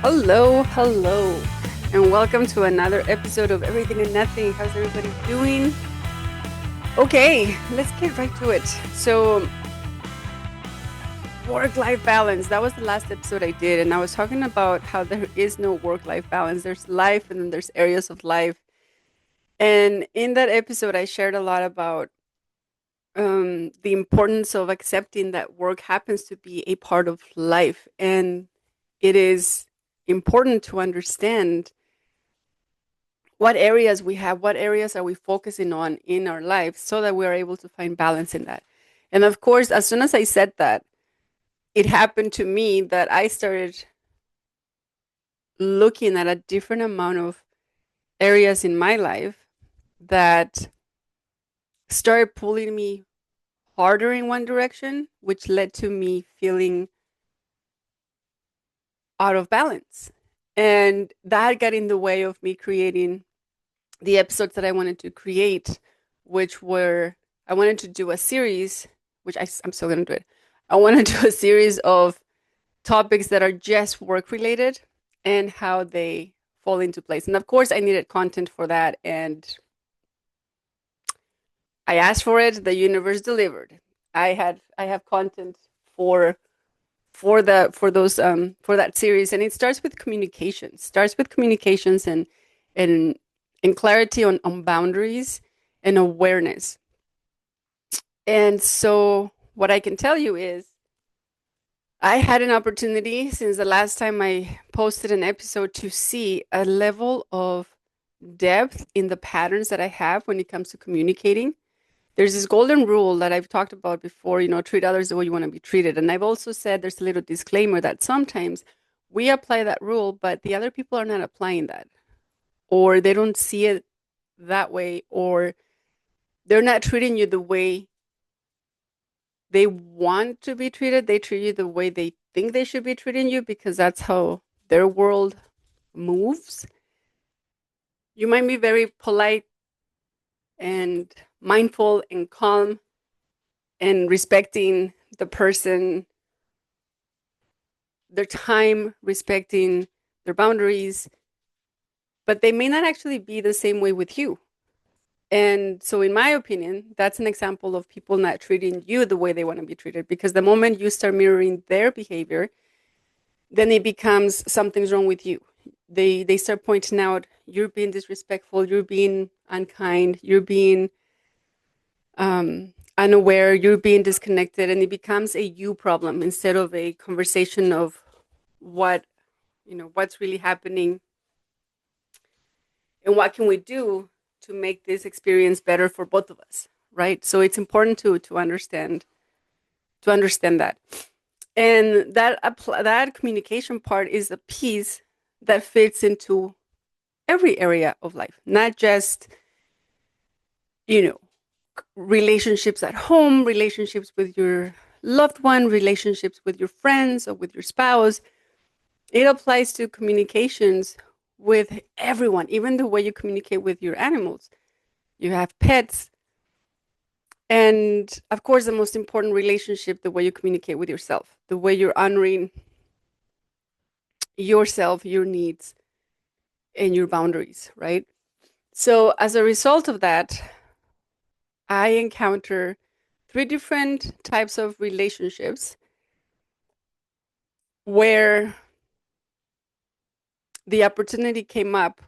Hello, hello, and welcome to another episode of Everything and Nothing. How's everybody doing? Okay, let's get right to it. So, work life balance. That was the last episode I did, and I was talking about how there is no work life balance. There's life, and then there's areas of life. And in that episode, I shared a lot about the importance of accepting that work happens to be a part of life, and it is important to understand what areas we have, what areas are we focusing on in our lives so that we are able to find balance in that. And of course, as soon as I said that, it happened to me that I started looking at a different amount of areas in my life that started pulling me harder in one direction, which led to me feeling out of balance. And that got in the way of me creating the episodes that I wanted to create, which were I wanted to do a series, which I'm still going to do it. I want to do a series of topics that are just work related and how they fall into place. And of course, I needed content for that. And I asked for it. The universe delivered. I have content for for that series, and it starts with communications. Starts with communications and and clarity on boundaries and awareness. And so what I can tell you is I had an opportunity since the last time I posted an episode to see a level of depth in the patterns that I have when it comes to communicating. There's this golden rule that I've talked about before, treat others the way you want to be treated. And I've also said there's a little disclaimer that sometimes we apply that rule, but the other people are not applying that, or they don't see it that way, or they're not treating you the way they want to be treated. They treat you the way they think they should be treating you because that's how their world moves. You might be very polite and mindful and calm and respecting the person, their time, respecting their boundaries, but they may not actually be the same way with you. And so, in my opinion, that's an example of people not treating you the way they want to be treated. Because the moment you start mirroring their behavior, then it becomes something's wrong with you. They start pointing out you're being disrespectful, you're being unkind, you're being unaware, you're being disconnected, and it becomes a you problem instead of a conversation of what what's really happening and what can we do to make this experience better for both of us, right? So it's important to understand that. And that communication part is a piece that fits into every area of life, not just you know relationships at home, relationships with your loved one, relationships with your friends or with your spouse. It applies to communications with everyone, even the way you communicate with your animals. You have pets, and of course, the most important relationship, the way you communicate with yourself, the way you're honoring yourself, your needs, and your boundaries, right? So, as a result of that, I encounter three different types of relationships where the opportunity came up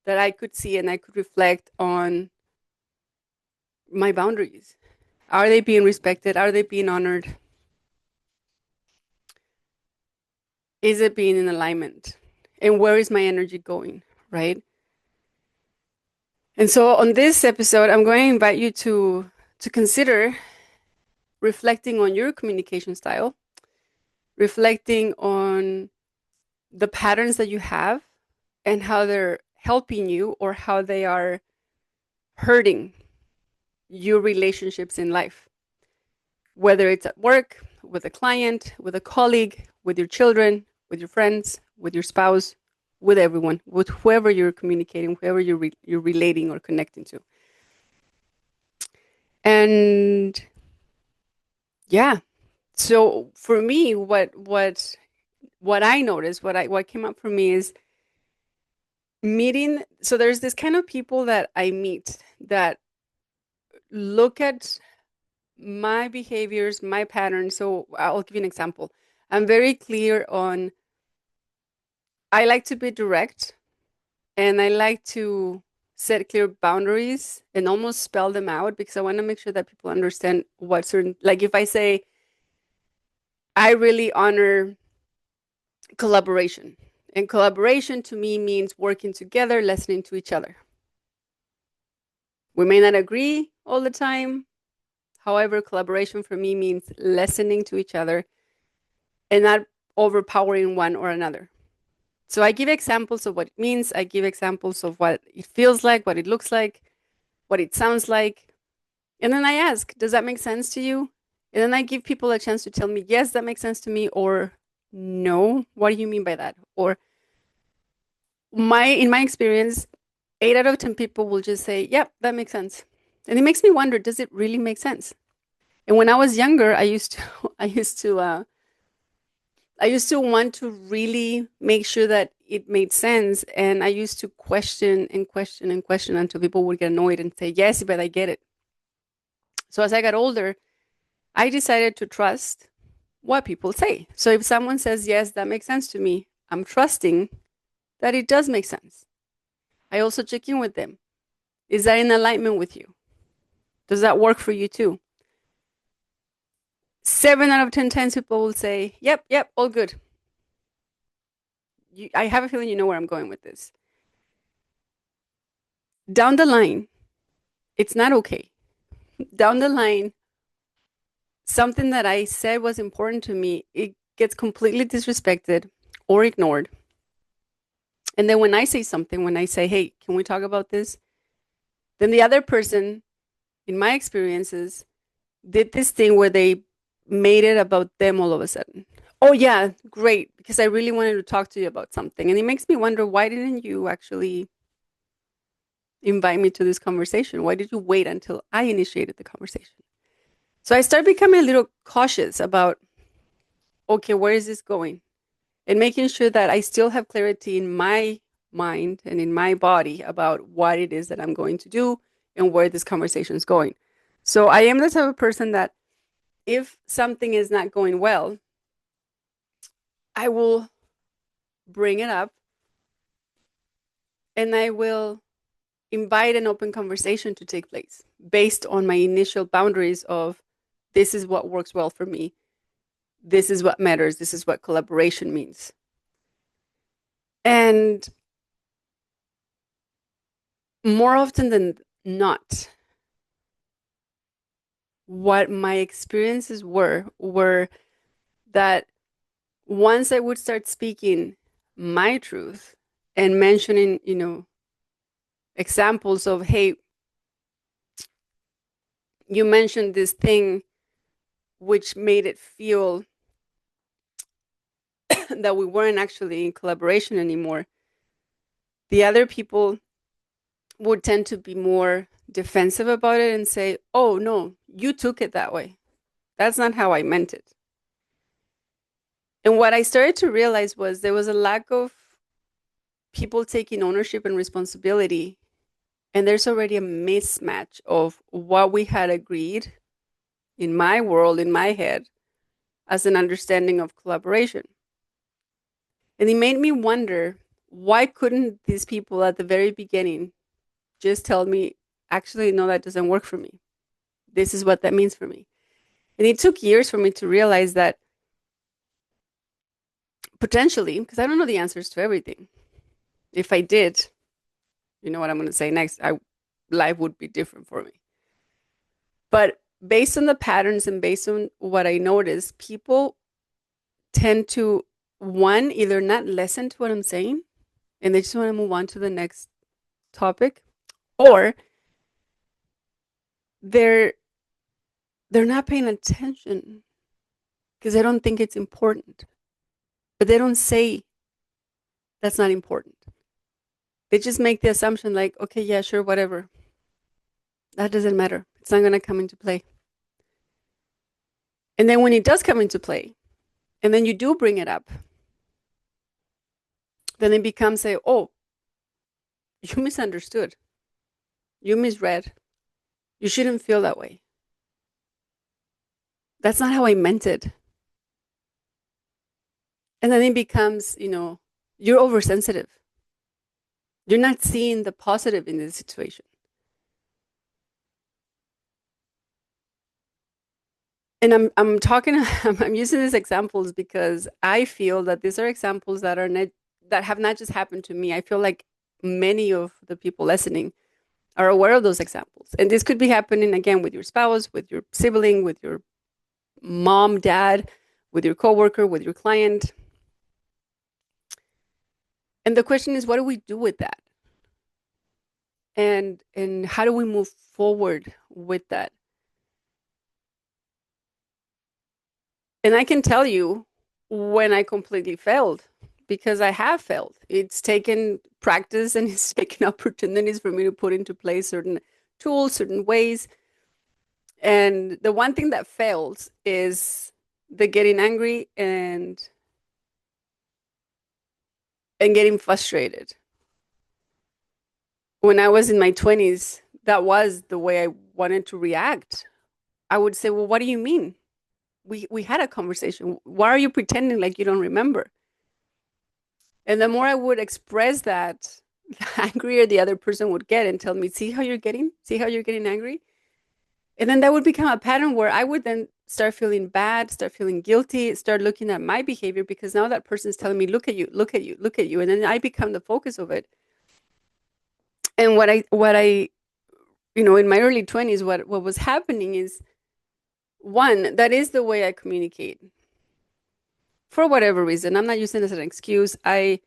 that I could see and I could reflect on my boundaries. Are they being respected? Are they being honored? Is it being in alignment? And where is my energy going? Right. And so on this episode, I'm going to invite you to consider reflecting on your communication style, reflecting on the patterns that you have and how they're helping you or how they are hurting your relationships in life, whether it's at work, with a client, with a colleague, with your children, with your friends, with your spouse, with everyone, with whoever you're communicating, whoever you're relating or connecting to. And yeah, so for me, what what I noticed, what came up for me is meeting. So there's this kind of people that I meet that look at my behaviors, my patterns. So I'll give you an example. I'm very clear on, I like to be direct and I like to set clear boundaries and almost spell them out because I want to make sure that people understand what certain, like if I say, I really honor collaboration. And collaboration to me means working together, listening to each other. We may not agree all the time. However, collaboration for me means listening to each other and not overpowering one or another. So I give examples of what it means. I give examples of what it feels like, what it looks like, what it sounds like. And then I ask, does that make sense to you? And then I give people a chance to tell me, yes, that makes sense to me, or no, what do you mean by that? Or in my experience, 8 out of 10 people will just say, yep, that makes sense. And it makes me wonder, does it really make sense? And when I was younger, I used to I used to want to really make sure that it made sense. And I used to question and question and question until people would get annoyed and say, yes, but I get it. So as I got older, I decided to trust what people say. So if someone says, yes, that makes sense to me, I'm trusting that it does make sense. I also check in with them. Is that in alignment with you? Does that work for you too? 7 out of 10 times people will say, yep, yep, all good. I have a feeling you know where I'm going with this. Down the line, it's not okay. Down the line, something that I said was important to me, it gets completely disrespected or ignored. And then when I say something, when I say, hey, can we talk about this? Then the other person, in my experiences, did this thing where they made it about them all of a sudden. Oh, yeah, great, because I really wanted to talk to you about something. And it makes me wonder, why didn't you actually invite me to this conversation? Why did you wait until I initiated the conversation? So I started becoming a little cautious about, okay, where is this going? And making sure that I still have clarity in my mind and in my body about what it is that I'm going to do and where this conversation is going. So I am the type of person that if something is not going well, I will bring it up and I will invite an open conversation to take place based on my initial boundaries of this is what works well for me. This is what matters. This is what collaboration means. And more often than not, what my experiences were that once I would start speaking my truth and mentioning, examples of, hey, you mentioned this thing which made it feel that we weren't actually in collaboration anymore, the other people would tend to be more defensive about it and say, oh, no, you took it that way. That's not how I meant it. And what I started to realize was there was a lack of people taking ownership and responsibility. And there's already a mismatch of what we had agreed in my world, in my head, as an understanding of collaboration. And it made me wonder, why couldn't these people at the very beginning just tell me, actually, no, that doesn't work for me. This is what that means for me. And it took years for me to realize that potentially, because I don't know the answers to everything. If I did, you know what I'm going to say next, life would be different for me. But based on the patterns and based on what I noticed, people tend to, one, either not listen to what I'm saying and they just want to move on to the next topic, or they're they're not paying attention because they don't think it's important. But they don't say that's not important. They just make the assumption like, okay, yeah, sure, whatever. That doesn't matter. It's not going to come into play. And then when it does come into play, and then you do bring it up, then it becomes a, oh, you misunderstood. You misread. You shouldn't feel that way. That's not how I meant it. And then it becomes, you're oversensitive. You're not seeing the positive in this situation. And I'm talking I'm using these examples because I feel that these are examples that are not that have not just happened to me. I feel like many of the people listening are aware of those examples. And this could be happening again with your spouse, with your sibling, with your mom, dad, with your coworker, with your client. And the question is, what do we do with that? And how do we move forward with that? And I can tell you when I completely failed because I have failed. It's taken practice and it's taken opportunities for me to put into place certain tools, certain ways. And the one thing that fails is the getting angry and getting frustrated. When I was in my 20s, that was the way I wanted to react. I would say, "Well, what do you mean? We had a conversation. Why are you pretending like you don't remember?" And the more I would express that, the angrier the other person would get and tell me, "See how you're getting? See how you're getting angry?" And then that would become a pattern where I would then start feeling bad, start feeling guilty, start looking at my behavior because now that person's telling me, "Look at you, look at you, look at you." And then I become the focus of it. And in my early 20s, what was happening is one, that is the way I communicate. For whatever reason, I'm not using this as an excuse. I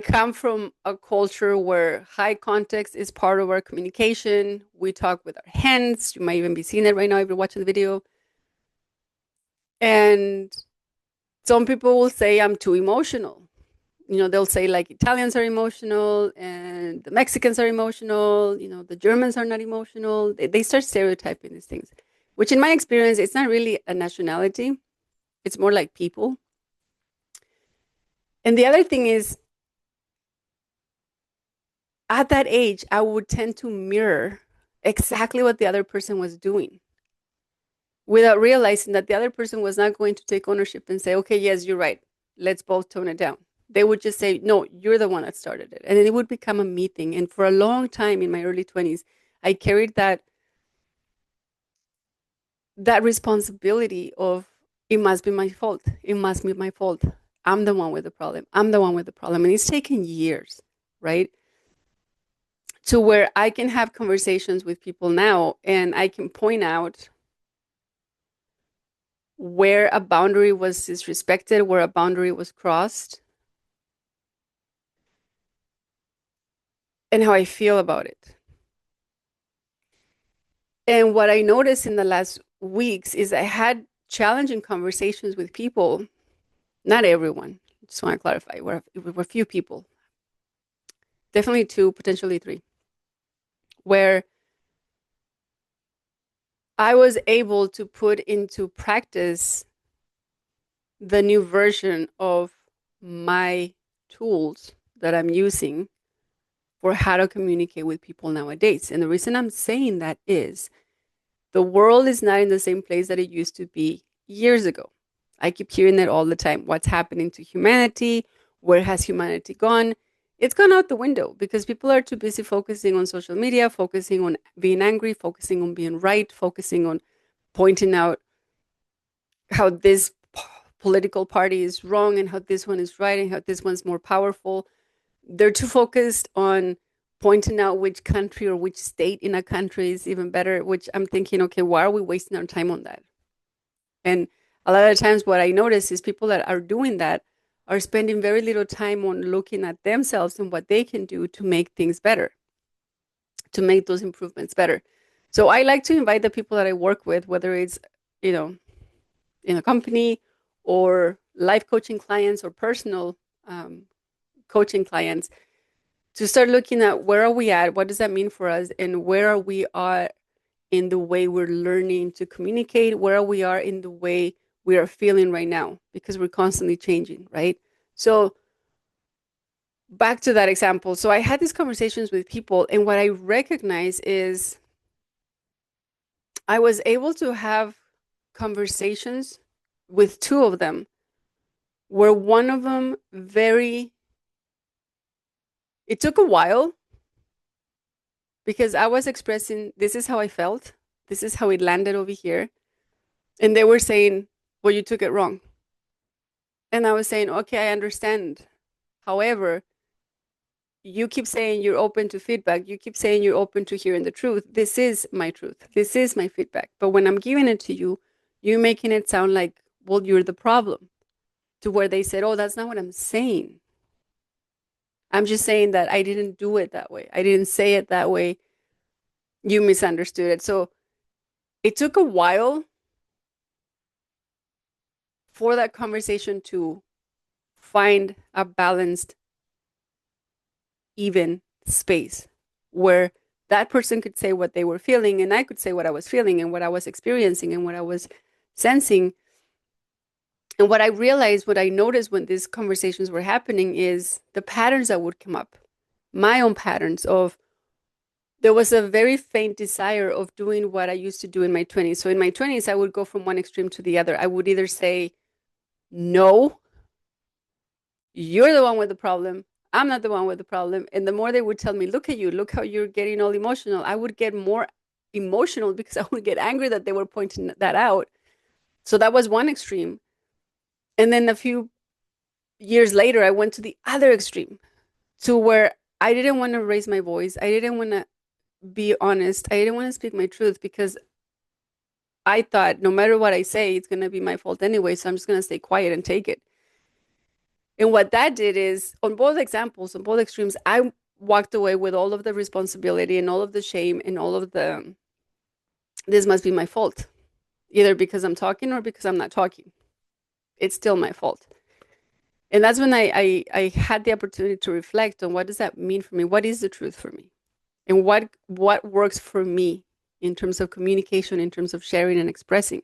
come from a culture where high context is part of our communication. We talk with our hands. You might even be seeing it right now if you're watching the video. And some people will say I'm too emotional. They'll say like Italians are emotional and the Mexicans are emotional, the Germans are not emotional. They start stereotyping these things, which in my experience, it's not really a nationality. It's more like people. And the other thing is, at that age, I would tend to mirror exactly what the other person was doing without realizing that the other person was not going to take ownership and say, okay, yes, you're right. Let's both tone it down. They would just say, no, you're the one that started it. And then it would become a me thing. And for a long time in my early 20s, I carried that responsibility of it must be my fault. It must be my fault. I'm the one with the problem. I'm the one with the problem. And it's taken years, right? To where I can have conversations with people now and I can point out where a boundary was disrespected, where a boundary was crossed, and how I feel about it. And what I noticed in the last weeks is I had challenging conversations with people, not everyone, just want to clarify, were a few people, definitely two, potentially three, where I was able to put into practice the new version of my tools that I'm using for how to communicate with people nowadays. And the reason I'm saying that is the world is not in the same place that it used to be years ago. I keep hearing that all the time. What's happening to humanity? Where has humanity gone? It's gone out the window because people are too busy focusing on social media, focusing on being angry, focusing on being right, focusing on pointing out how this political party is wrong and how this one is right and how this one's more powerful. They're too focused on pointing out which country or which state in a country is even better, which I'm thinking, okay, why are we wasting our time on that? And a lot of times what I notice is people that are doing that are spending very little time on looking at themselves and what they can do to make things better, to make those improvements better. So I like to invite the people that I work with, whether it's, you know, in a company or life coaching clients or personal coaching clients, to start looking at where are we at, what does that mean for us, and where are we are in the way we're learning to communicate, where we are in the way we are feeling right now, because we're constantly changing, right? So back to that example. So I had these conversations with people, and what I recognize is I was able to have conversations with two of them, where one of them it took a while because I was expressing, this is how I felt, this is how it landed over here. And they were saying, well, you took it wrong. And I was saying, okay, I understand. However, you keep saying you're open to feedback. You keep saying you're open to hearing the truth. This is my truth. This is my feedback. But when I'm giving it to you, you're making it sound like, well, you're the problem. To where they said, oh, that's not what I'm saying. I'm just saying that I didn't do it that way. I didn't say it that way. You misunderstood it. So it took a while for that conversation to find a balanced, even space where that person could say what they were feeling and I could say what I was feeling and what I was experiencing and what I was sensing. And what I realized, what I noticed when these conversations were happening is the patterns that would come up, my own patterns of there was a very faint desire of doing what I used to do in my 20s. So in my 20s, I would go from one extreme to the other. I would either say, no, you're the one with the problem. I'm not the one with the problem. And the more they would tell me, look at you, look how you're getting all emotional, I would get more emotional because I would get angry that they were pointing that out. So that was one extreme. And then a few years later, I went to the other extreme to where I didn't want to raise my voice. I didn't want to be honest. I didn't want to speak my truth because I thought no matter what I say, it's going to be my fault anyway. So I'm just going to stay quiet and take it. And what that did is, on both examples, on both extremes, I walked away with all of the responsibility and all of the shame and all of the, this must be my fault, either because I'm talking or because I'm not talking. It's still my fault. And that's when I had the opportunity to reflect on what does that mean for me? What is the truth for me? And what works for me in terms of communication, in terms of sharing and expressing?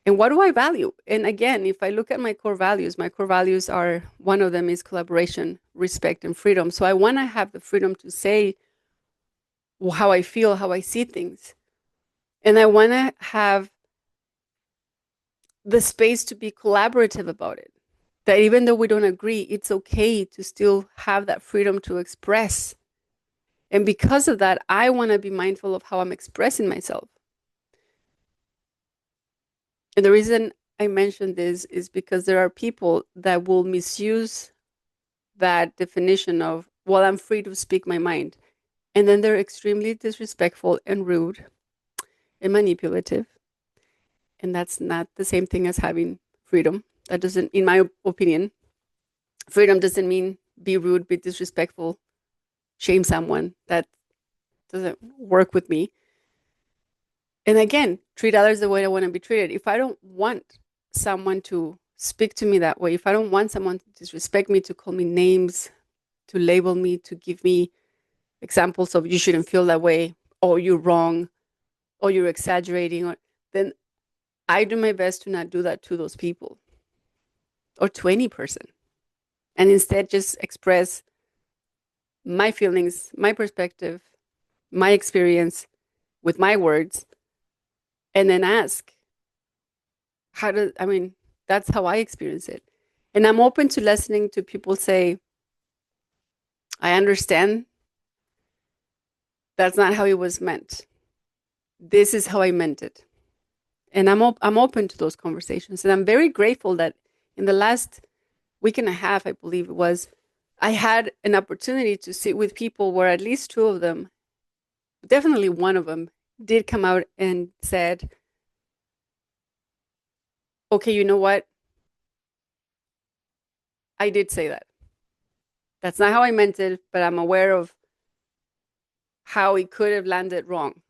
And what do I value? And again, if I look at my core values are one of them is collaboration, respect, and freedom. So I want to have the freedom to say how I feel, how I see things. And I want to have the space to be collaborative about it. That even though we don't agree, it's okay to still have that freedom to express. And because of that, I want to be mindful of how I'm expressing myself. And the reason I mention this is because there are people that will misuse that definition of, well, I'm free to speak my mind. And then they're extremely disrespectful and rude and manipulative. And that's not the same thing as having freedom. That doesn't, in my opinion, freedom doesn't mean be rude, be disrespectful, shame someone. That doesn't work with me. And again, treat others the way I want to be treated. If I don't want someone to speak to me that way, if I don't want someone to disrespect me, to call me names, to label me, to give me examples of you shouldn't feel that way, or you're wrong, or you're exaggerating, or then I do my best to not do that to those people or to any person. And instead just express my feelings, my perspective, my experience with my words, and then ask, I mean, that's how I experience it. And I'm open to listening to people say, I understand that's not how it was meant. This is how I meant it. And I'm open to those conversations. And I'm very grateful that in the last week and a half, I believe it was, I had an opportunity to sit with people where at least two of them, definitely one of them, did come out and said, okay, you know what? I did say that. That's not how I meant it, but I'm aware of how it could have landed wrong.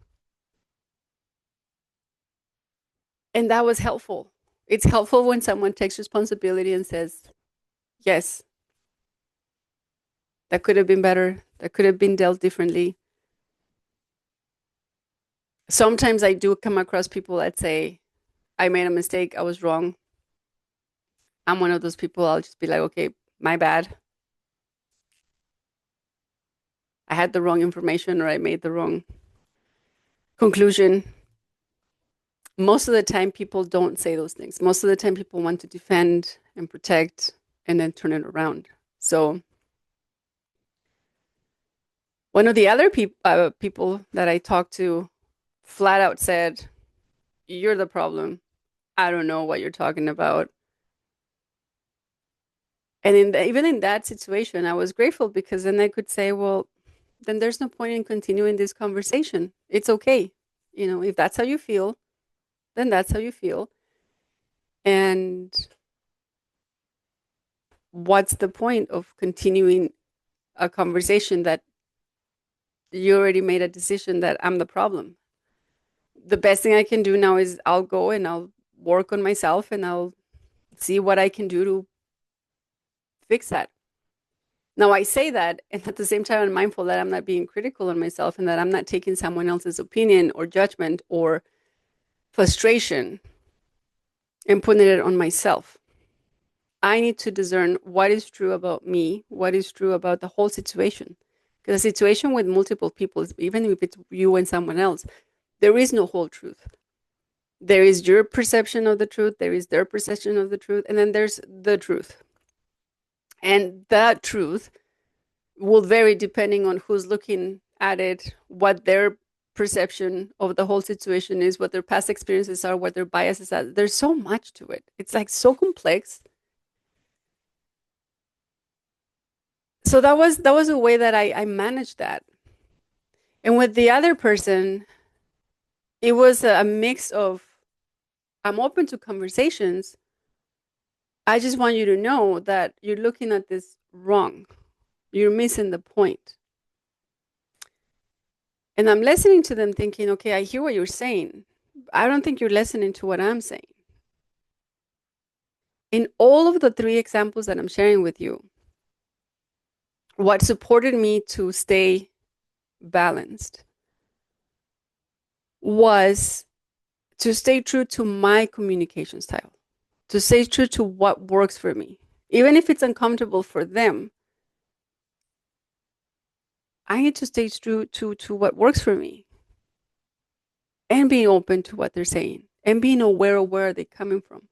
And that was helpful. It's helpful when someone takes responsibility and says, yes, that could have been better. That could have been dealt differently. Sometimes I do come across people that say, I made a mistake. I was wrong. I'm one of those people. I'll just be like, okay, My bad. I had the wrong information or I made the wrong conclusion. Most of the time, people don't say those things. Most of the time, people want to defend and protect and then turn it around. So, one of the other people that I talked to flat out said, "You're the problem. I don't know what you're talking about." And even in that situation, I was grateful because then I could say, "Well, then there's no point in continuing this conversation. It's okay. If that's how you feel, then that's how you feel. And what's the point of continuing a conversation that you already made a decision that I'm the problem? The best thing I can do now is I'll go and I'll work on myself and I'll see what I can do to fix that." Now, I say that, and at the same time, I'm mindful that I'm not being critical on myself and that I'm not taking someone else's opinion or judgment or frustration and putting it on myself. I need to discern what is true about me, what is true about the whole situation. Because a situation with multiple people, even if it's you and someone else, there is no whole truth. There is your perception of the truth, there is their perception of the truth, and then there's the truth. And that truth will vary depending on who's looking at it, what their perception of the whole situation is, what their past experiences are, what their biases are. There's so much to it. It's like so complex. So that was a way that I managed that. And with the other person, it was a mix of, I'm open to conversations. I just want you to know that you're looking at this wrong. You're missing the point. And I'm listening to them thinking, okay, I hear what you're saying. I don't think you're listening to what I'm saying. In all of the three examples that I'm sharing with you, what supported me to stay balanced was to stay true to my communication style, to stay true to what works for me. Even if it's uncomfortable for them, I need to stay true to what works for me and being open to what they're saying and being aware of where they're coming from.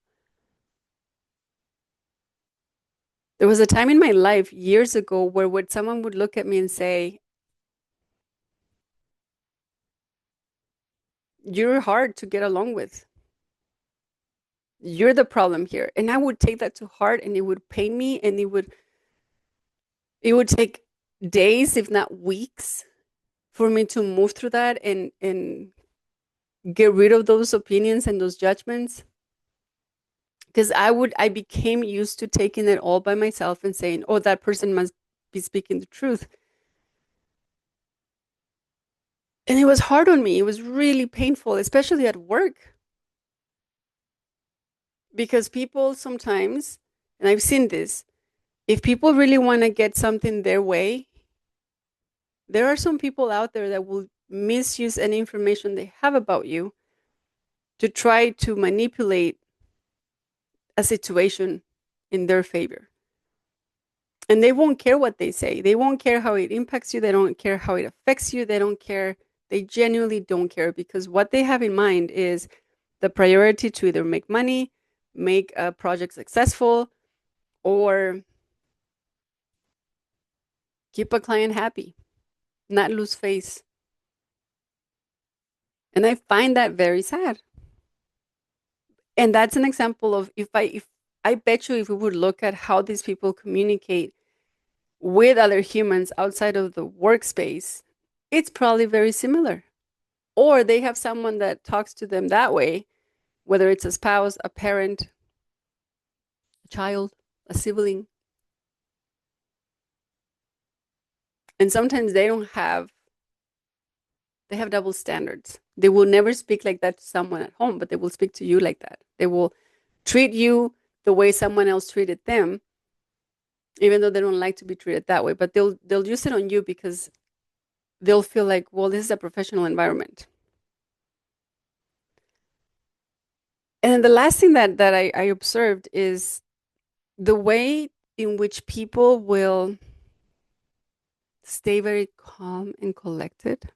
There was a time in my life years ago where when someone would look at me and say, "You're hard to get along with. You're the problem here." And I would take that to heart and it would pain me and it would take days, if not weeks, for me to move through that and get rid of those opinions and those judgments. Because I became used to taking it all by myself and saying, "Oh, that person must be speaking the truth." And it was hard on me. It was really painful, especially at work, because people sometimes, and I've seen this, if people really want to get something their way, there are some people out there that will misuse any information they have about you to try to manipulate a situation in their favor. And they won't care what they say. They won't care how it impacts you. They don't care how it affects you. They don't care. They genuinely don't care because what they have in mind is the priority to either make money, make a project successful, or keep a client happy, not lose face. And I find that very sad. And that's an example of, if I bet you, if we would look at how these people communicate with other humans outside of the workspace, it's probably very similar. Or they have someone that talks to them that way, whether it's a spouse, a parent, a child, a sibling. And sometimes they have double standards. They will never speak like that to someone at home, but they will speak to you like that. They will treat you the way someone else treated them, even though they don't like to be treated that way. But they'll use it on you because they'll feel like, well, this is a professional environment. And then the last thing that I observed is the way in which people will stay very calm and collected.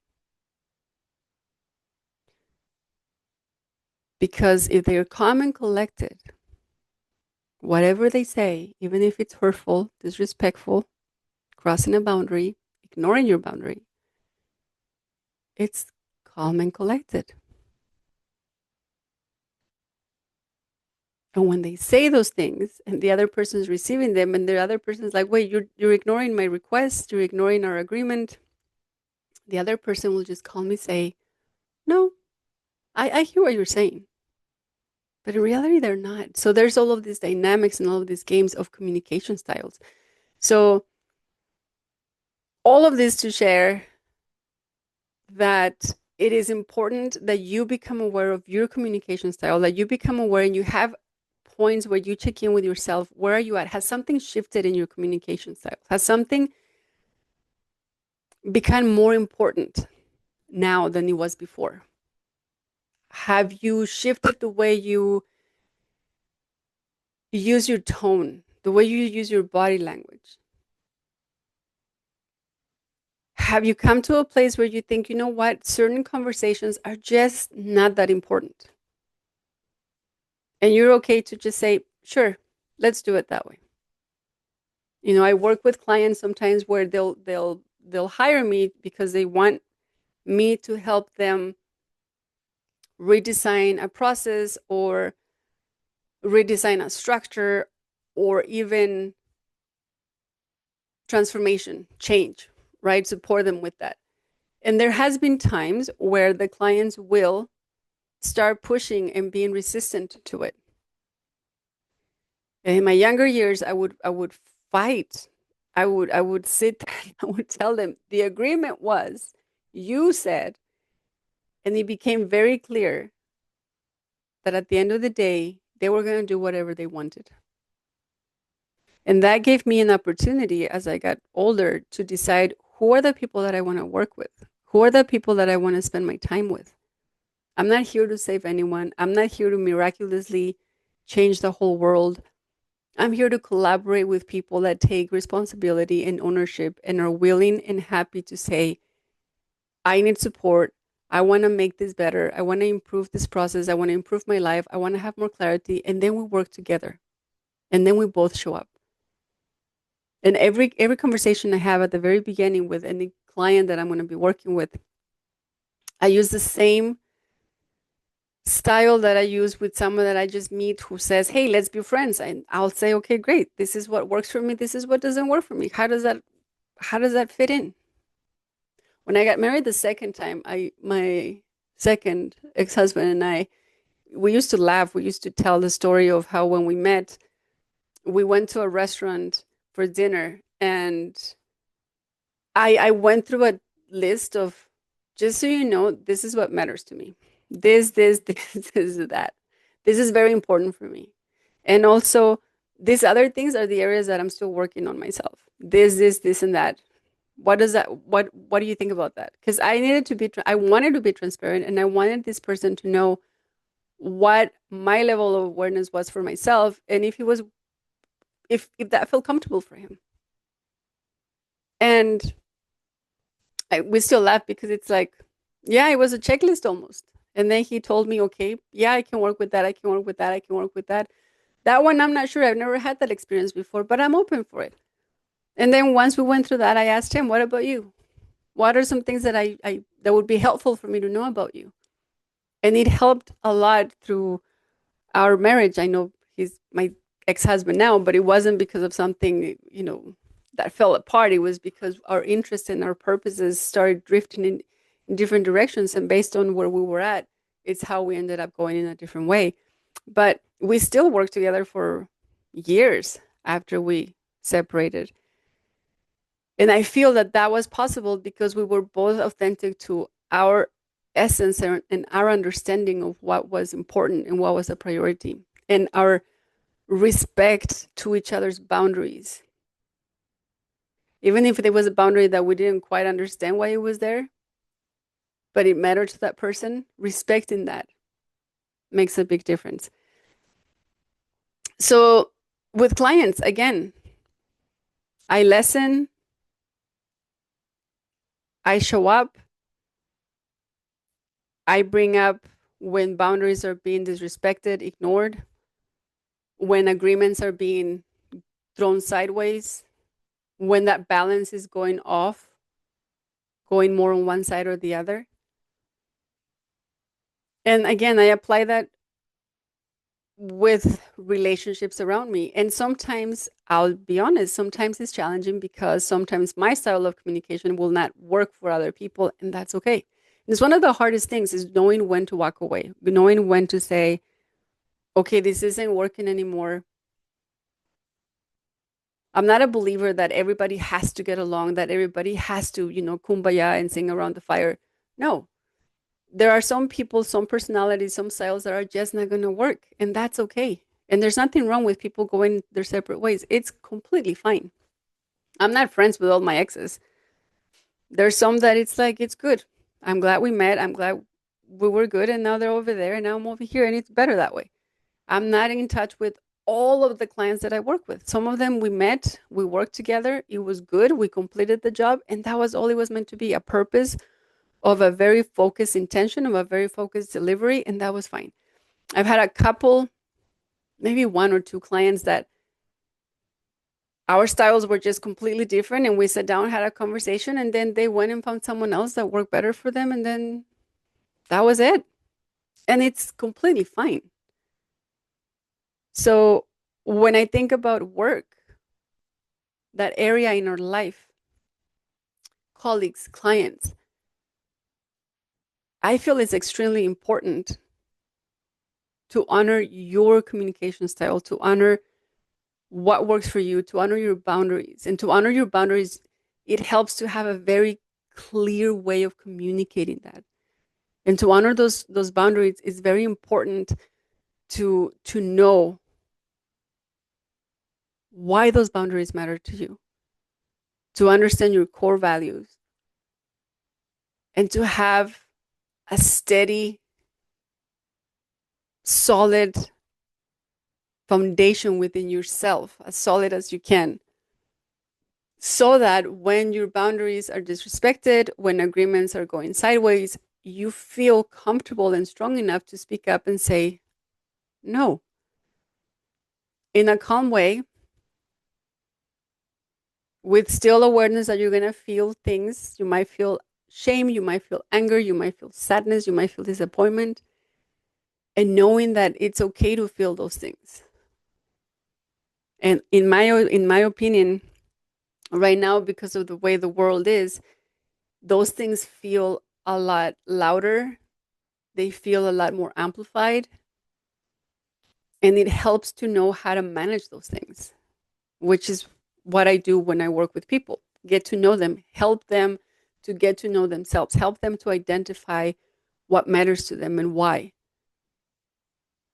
Because if they're calm and collected, whatever they say, even if it's hurtful, disrespectful, crossing a boundary, ignoring your boundary, it's calm and collected. And when they say those things and the other person is receiving them and the other person is like, wait, you're ignoring my request, you're ignoring our agreement, the other person will just calmly say, no, I hear what you're saying. But in reality, they're not. So there's all of these dynamics and all of these games of communication styles. So all of this to share that it is important that you become aware of your communication style, that you become aware and you have points where you check in with yourself. Where are you at? Has something shifted in your communication style? Has something become more important now than it was before? Have you shifted the way you use your tone, the way you use your body language? Have you come to a place where you think, you know what, certain conversations are just not that important? And you're okay to just say, sure, let's do it that way. You know, I work with clients sometimes where they'll hire me because they want me to help them redesign a process or redesign a structure or even transformation, change, right? Support them with that. And there has been times where the clients will start pushing and being resistant to it. And in my younger years, I would fight. I would sit I would tell them the agreement was you said, and it became very clear that at the end of the day, they were going to do whatever they wanted. And that gave me an opportunity as I got older to decide who are the people that I want to work with? Who are the people that I want to spend my time with? I'm not here to save anyone. I'm not here to miraculously change the whole world. I'm here to collaborate with people that take responsibility and ownership and are willing and happy to say, I need support. I want to make this better. I want to improve this process. I want to improve my life. I want to have more clarity. And then we work together. And then we both show up. And every conversation I have at the very beginning with any client that I'm going to be working with, I use the same style that I use with someone that I just meet who says, "Hey, let's be friends." And I'll say, "Okay, great. This is what works for me. This is what doesn't work for me. How does that fit in?" When I got married the second time, I my second ex-husband and I, we used to laugh. We used to tell the story of how when we met, we went to a restaurant for dinner and I went through a list of, just so you know, this is what matters to me. This, that. This is very important for me. And also, these other things are the areas that I'm still working on myself. This, and that. What do you think about that? Because I wanted to be transparent and I wanted this person to know what my level of awareness was for myself and if that felt comfortable for him. And we still laugh because it's like, yeah, it was a checklist almost. And then he told me, okay, yeah, I can work with that. I can work with that. I can work with that. That one, I'm not sure. I've never had that experience before, but I'm open for it. And then once we went through that, I asked him, what about you? What are some things that that would be helpful for me to know about you? And it helped a lot through our marriage. I know he's my ex-husband now, but it wasn't because of something, that fell apart. It was because our interests and our purposes started drifting in different directions. And based on where we were at, it's how we ended up going in a different way. But we still worked together for years after we separated. And I feel that that was possible because we were both authentic to our essence and our understanding of what was important and what was a priority and our respect to each other's boundaries. Even if there was a boundary that we didn't quite understand why it was there, but it mattered to that person, respecting that makes a big difference. So with clients, again, I listen, I show up, I bring up when boundaries are being disrespected, ignored, when agreements are being thrown sideways, when that balance is going off, going more on one side or the other. And again, I apply that with relationships around me. And sometimes, I'll be honest, sometimes it's challenging because sometimes my style of communication will not work for other people, and that's okay. And it's one of the hardest things is knowing when to walk away, knowing when to say, okay, this isn't working anymore. I'm not a believer that everybody has to get along, that everybody has to, kumbaya and sing around the fire. No, there are some people, some personalities, some styles that are just not going to work, and that's okay. And there's nothing wrong with people going their separate ways. It's completely fine. I'm not friends with all my exes. There's some that it's like, it's good. I'm glad we met. I'm glad we were good. And now they're over there, and now I'm over here, and it's better that way. I'm not in touch with all of the clients that I work with. Some of them we met, we worked together. It was good. We completed the job, and that was all it was meant to be, a purpose of a very focused intention, of a very focused delivery, and that was fine. I've had a couple, maybe one or two clients that our styles were just completely different, and we sat down, had a conversation, and then they went and found someone else that worked better for them, and then that was it. And it's completely fine. So when I think about work, that area in our life, colleagues, clients, I feel it's extremely important to honor your communication style, to honor what works for you, to honor your boundaries. And to honor your boundaries, it helps to have a very clear way of communicating that. And to honor those boundaries is very important to know why those boundaries matter to you, to understand your core values, and to have a steady, solid foundation within yourself, as solid as you can, so that when your boundaries are disrespected, when agreements are going sideways, you feel comfortable and strong enough to speak up and say no in a calm way, with still awareness that you're going to feel things. You might feel shame, you might feel anger, you might feel sadness, you might feel disappointment, and knowing that it's okay to feel those things. And in my opinion, right now, because of the way the world is, those things feel a lot louder. They feel a lot more amplified. And it helps to know how to manage those things, which is what I do when I work with people. Get to know them, help them to get to know themselves, help them to identify what matters to them and why.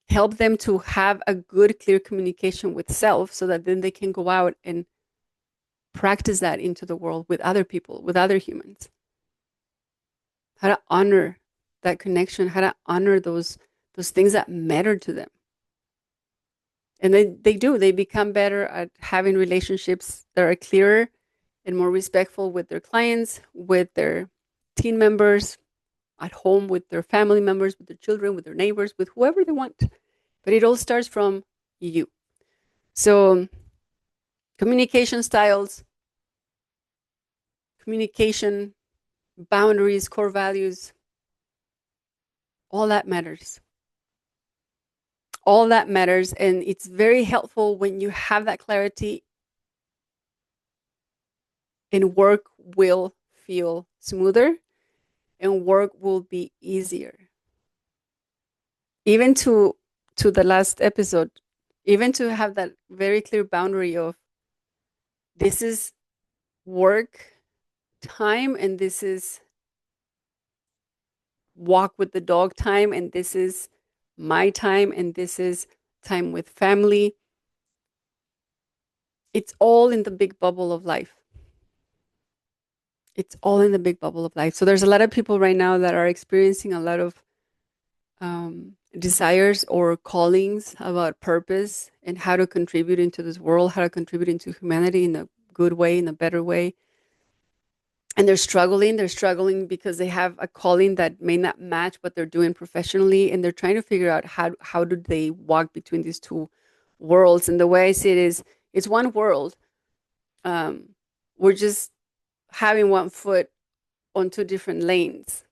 Help them to have a good, clear communication with self so that then they can go out and practice that into the world with other people, with other humans. How to honor that connection, how to honor those things that matter to them. And they become better at having relationships that are clearer and more respectful with their clients, with their team members, at home, with their family members, with their children, with their neighbors, with whoever they want. But it all starts from you. So communication styles, communication, boundaries, core values, all that matters. All that matters. And it's very helpful when you have that clarity, and work will feel smoother and work will be easier. Even to the last episode, even to have that very clear boundary of this is work time and this is walk with the dog time and this is my time and this is time with family. It's all in the big bubble of life. It's all in the big bubble of life. So there's a lot of people right now that are experiencing a lot of desires or callings about purpose and how to contribute into this world, how to contribute into humanity in a good way, in a better way. And they're struggling because they have a calling that may not match what they're doing professionally, and they're trying to figure out how do they walk between these two worlds. And the way I see it is, it's one world. We're just having one foot on two different lanes,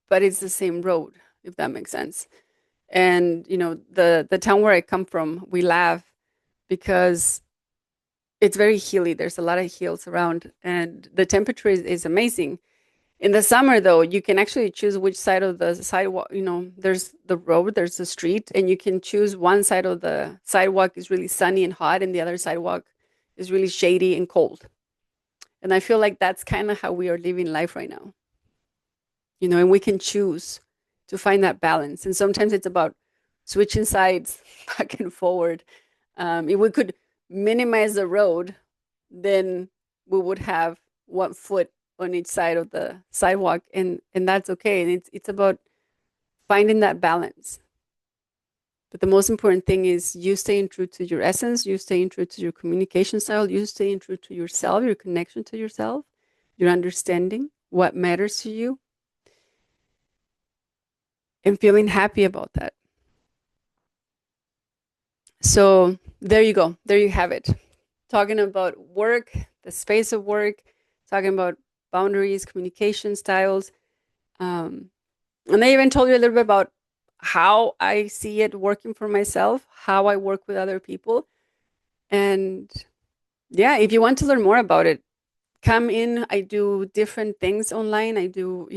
but it's the same road, if that makes sense. And the town where I come from, we laugh because it's very hilly. There's a lot of hills around, and the temperature is amazing. In the summer, though, you can actually choose which side of the sidewalk. There's the road, there's the street, and you can choose one side of the sidewalk is really sunny and hot, and the other sidewalk is really shady and cold. And I feel like that's kind of how we are living life right now. And we can choose to find that balance. And sometimes it's about switching sides back and forward. If we could minimize the road, then we would have one foot on each side of the sidewalk, and that's okay. And it's about finding that balance. But the most important thing is you staying true to your essence, you staying true to your communication style, you staying true to yourself, your connection to yourself, your understanding what matters to you, and feeling happy about that. So there you go. There you have it. Talking about work, the space of work, talking about boundaries, communication styles. And I even told you a little bit about how I see it working for myself, how I work with other people. And yeah, if you want to learn more about it, come in. I do different things online. I do,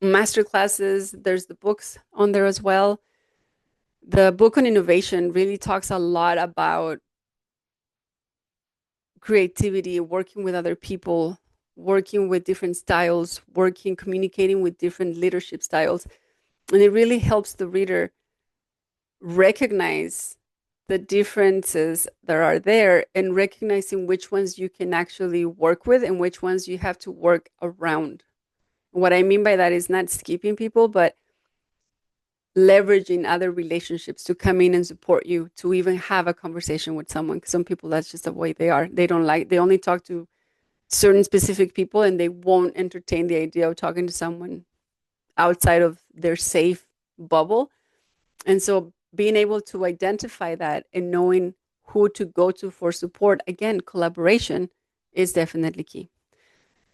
master classes. There's the books on there as well. The book on innovation really talks a lot about creativity, working with other people, working with different styles, communicating with different leadership styles. And it really helps the reader recognize the differences that are there and recognizing which ones you can actually work with and which ones you have to work around. What I mean by that is not skipping people, but leveraging other relationships to come in and support you, to even have a conversation with someone. Some people, that's just the way they are. They only talk to certain specific people, and they won't entertain the idea of talking to someone outside of their safe bubble. And so being able to identify that and knowing who to go to for support, again, collaboration is definitely key.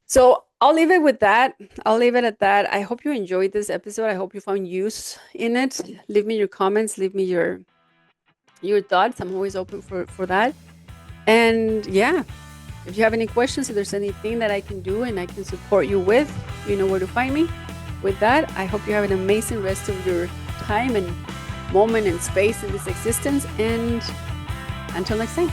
So I'll leave it with that. I'll leave it at that. I hope you enjoyed this episode. I hope you found use in it. Leave me your comments. Leave me your thoughts. I'm always open for that. And yeah, if you have any questions, if there's anything that I can do and I can support you with, you know where to find me. With that, I hope you have an amazing rest of your time and moment and space in this existence. And until next time.